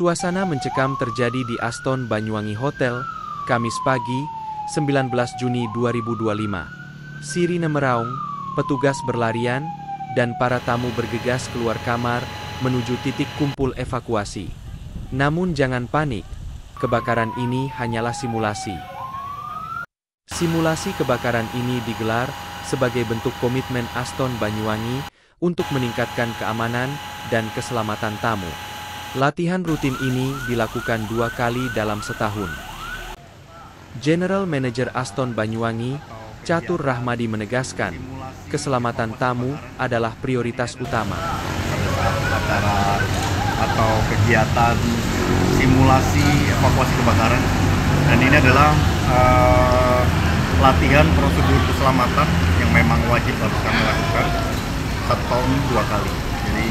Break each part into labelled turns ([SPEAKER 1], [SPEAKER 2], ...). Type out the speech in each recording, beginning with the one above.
[SPEAKER 1] Suasana mencekam terjadi di Aston Banyuwangi Hotel, Kamis pagi, 19 Juni 2025. Sirine meraung, petugas berlarian, dan para tamu bergegas keluar kamar menuju titik kumpul evakuasi. Namun jangan panik, kebakaran ini hanyalah simulasi. Simulasi kebakaran ini digelar sebagai bentuk komitmen Aston Banyuwangi untuk meningkatkan keamanan dan keselamatan tamu. Latihan rutin ini dilakukan 2 kali dalam setahun. General Manager Aston Banyuwangi, Catur Rahmadi menegaskan, keselamatan tamu adalah prioritas utama.
[SPEAKER 2] Pada saat acara atau kegiatan simulasi evakuasi kebakaran, dan ini adalah latihan prosedur keselamatan yang memang wajib harus kami lakukan 1 tahun 2 kali. Jadi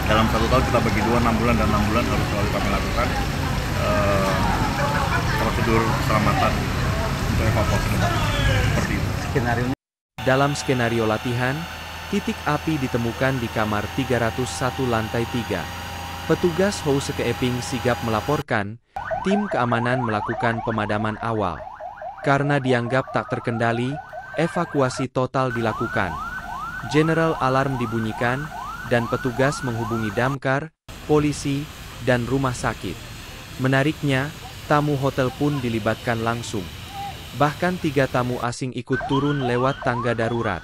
[SPEAKER 2] dalam 1 tahun kita bagi 2, 6 bulan dan 6 bulan harus selalu kami lakukan prosedur keselamatan untuk evakuasi kebakaran. Seperti itu.
[SPEAKER 1] Dalam skenario latihan, titik api ditemukan di kamar 301 lantai 3. Petugas Housekeeping Eping sigap melaporkan, tim keamanan melakukan pemadaman awal. Karena dianggap tak terkendali, evakuasi total dilakukan. General alarm dibunyikan, dan petugas menghubungi damkar, polisi, dan rumah sakit. Menariknya, tamu hotel pun dilibatkan langsung. Bahkan 3 tamu asing ikut turun lewat tangga darurat.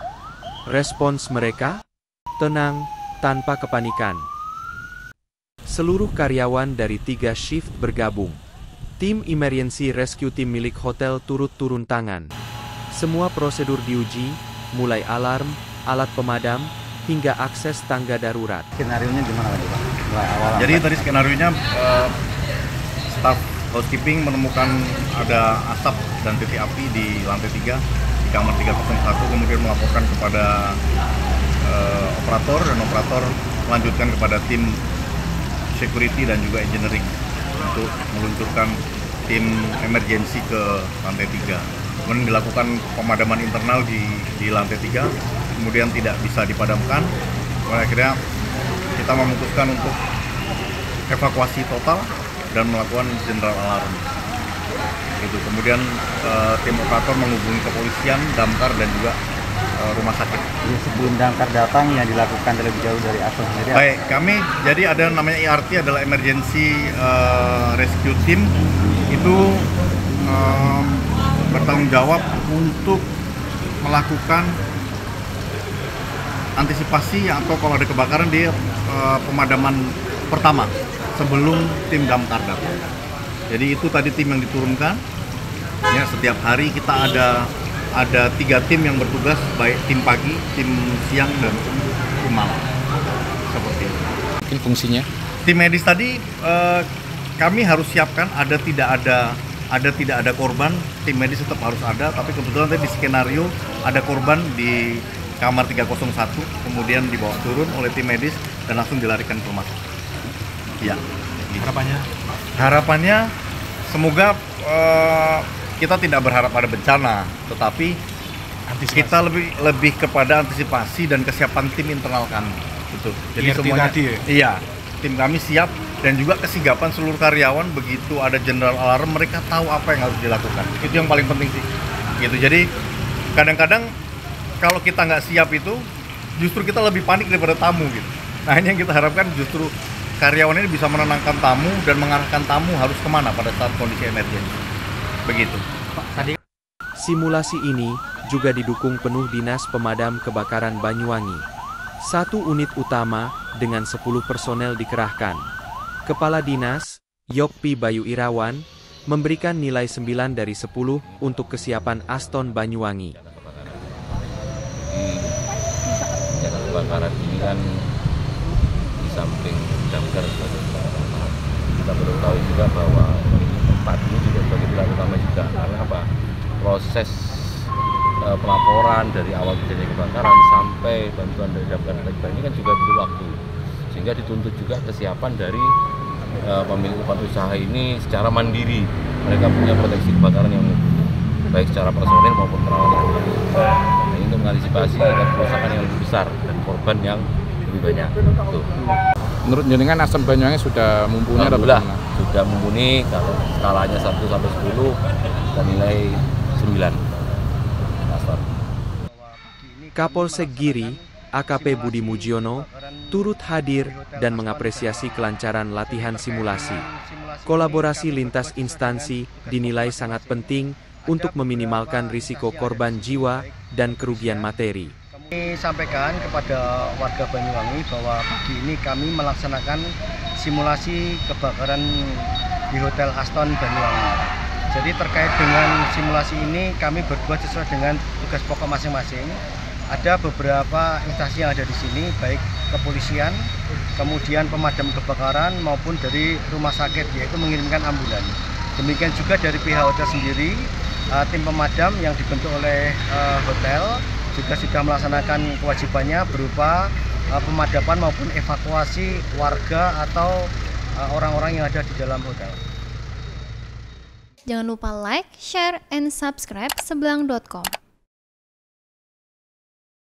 [SPEAKER 1] Respons mereka? Tenang, tanpa kepanikan. Seluruh karyawan dari 3 shift bergabung. Tim Emergency Rescue Team milik hotel turut turun tangan. Semua prosedur diuji, mulai alarm, alat pemadam, hingga akses tangga darurat.
[SPEAKER 3] Skenarionya gimana tadi, Pak?
[SPEAKER 2] Jadi tadi skenarionya staf housekeeping menemukan ada asap dan titik api di lantai 3 di kamar 301, kemudian melaporkan kepada operator, dan operator melanjutkan kepada tim security dan juga engineering untuk meluncurkan tim emergency ke lantai 3. Kemudian dilakukan pemadaman internal di lantai 3, kemudian tidak bisa dipadamkan. Akhirnya kita memutuskan untuk evakuasi total dan melakukan general alarm. Gitu. Kemudian tim operator menghubungi kepolisian, damkar, dan juga rumah sakit.
[SPEAKER 3] Jadi sebelum damkar datang yang dilakukan terlebih jauh dari Aston sendiri?
[SPEAKER 2] Baik, kami jadi ada namanya ERT, adalah Emergency Rescue Team. Itu bertanggung jawab untuk melakukan antisipasi atau kalau ada kebakaran di pemadaman pertama sebelum tim damkar datang. Jadi itu tadi tim yang diturunkan. Ya, setiap hari kita ada 3 tim yang bertugas, baik tim pagi, tim siang, dan tim malam. Seperti itu.
[SPEAKER 4] Mungkin fungsinya?
[SPEAKER 2] Tim medis tadi kami harus siapkan tidak ada korban, tim medis tetap harus ada, tapi kebetulan tadi di skenario ada korban di kamar 301, kemudian dibawa turun oleh tim medis dan langsung dilarikan ke rumah sakit. Ya. Gitu. Harapannya semoga kita tidak berharap ada bencana, tetapi kita lebih kepada antisipasi dan kesiapan tim internal kami. Gitu. Jadi semuanya, iya, tim kami siap, dan juga kesigapan seluruh karyawan. Begitu ada general alarm, mereka tahu apa yang harus dilakukan. Itu yang paling penting sih. Gitu. Jadi kadang-kadang kalau kita nggak siap itu, justru kita lebih panik daripada tamu gitu. Nah, ini yang kita harapkan, justru karyawan ini bisa menenangkan tamu dan mengarahkan tamu harus kemana pada saat kondisi emergensi. Begitu.
[SPEAKER 1] Simulasi ini juga didukung penuh Dinas Pemadam Kebakaran Banyuwangi. 1 unit utama dengan 10 personel dikerahkan. Kepala Dinas, Yokpi Bayu Irawan, memberikan nilai 9 dari 10 untuk kesiapan Aston Banyuwangi.
[SPEAKER 4] kebakaran ini kan di samping damkar sebagai utama, kita perlu tahu juga bahwa tempat ini juga sebagai pilar utama juga. Karena apa? Proses pelaporan dari awal kejadian kebakaran sampai bantuan dari damkar ini kan juga butuh waktu, sehingga dituntut juga kesiapan dari pemilik tempat usaha ini secara mandiri. Mereka punya proteksi kebakaran yang baik secara personil maupun peralatan. Nah, ini untuk mengantisipasi kerusakan yang lebih besar dan korban yang lebih banyak. Tuh.
[SPEAKER 5] Menurut jenengan Aston Banyuwangi sudah mumpuni atau
[SPEAKER 4] Alhamdulillah
[SPEAKER 5] bagaimana?
[SPEAKER 4] sudah mumpuni. Kalau skalanya 1 sampai 10 kita nilai 9. Aston.
[SPEAKER 1] Kapolsek Giri, AKP Budi Mujiono, turut hadir dan mengapresiasi kelancaran latihan simulasi. Kolaborasi lintas instansi dinilai sangat penting untuk meminimalkan risiko korban jiwa dan kerugian materi.
[SPEAKER 6] Kami sampaikan kepada warga Banyuwangi bahwa pagi ini kami melaksanakan simulasi kebakaran di Hotel Aston Banyuwangi. Jadi terkait dengan simulasi ini kami berbuat sesuai dengan tugas pokok masing-masing. Ada beberapa instansi yang ada di sini, baik kepolisian, kemudian pemadam kebakaran maupun dari rumah sakit, yaitu mengirimkan ambulan. Demikian juga dari pihak hotel sendiri, tim pemadam yang dibentuk oleh hotel juga sudah melaksanakan kewajibannya berupa pemadaman maupun evakuasi warga atau orang-orang yang ada di dalam hotel.
[SPEAKER 7] Jangan lupa like, share, and subscribe sebelang.com.